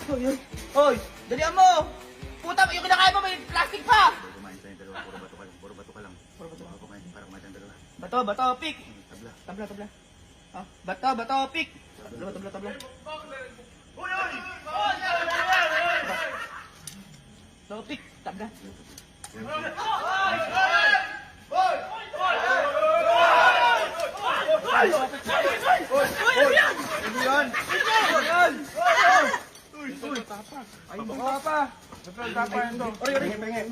Hoy, dalihan mo! Puta, yung kinakain mo may plastic pa! Kumain tayong dalawa, puro bato ka lang. Puro bato ka lang. Puro bato. Baka kumain, para kumain tayong dalawa. Bato, pik! Tabla. Tabla. Ah, bato, pik! Tabla. Bato, pik! Tabla. Ano yan? Ay, baka pa! Pengin.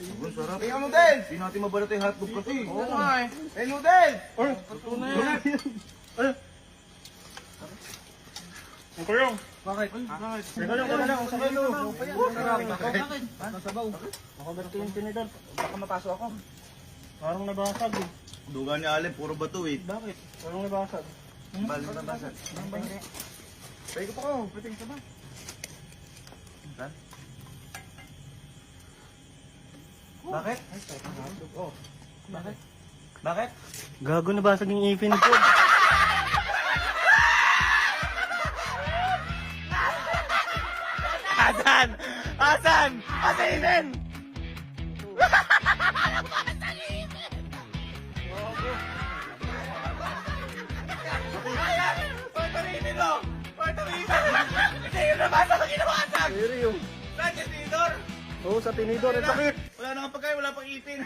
Ang sarap. Tingnan mo din! Hindi natin mabalot yung hotdog kasi. Oo nga eh. Ay, noodles! Ang kuyong. Bakit? Teka lang. Sabay lo. Bakit? Nasabaw. Ako ganito yung tinidor. Baka mapasok ako. Parang nabasag eh. Duga ni Alep, puro bato eh. Bakit? Parang nabasag. Balik na basag. Pwede ko pa ko. Pwede ka ba? Saan? Bakit? Oh. Bakit? Bakit? Gago nabasag yung ipin ko. Asan? Asan ipin? Pagtarimin mo! Hindi yun nabasa sa kinabasag! Seryo. Saan yung tinidor? Oo, sa tinidor. Ang sakit. Wala nang pagkain, wala pang ipin.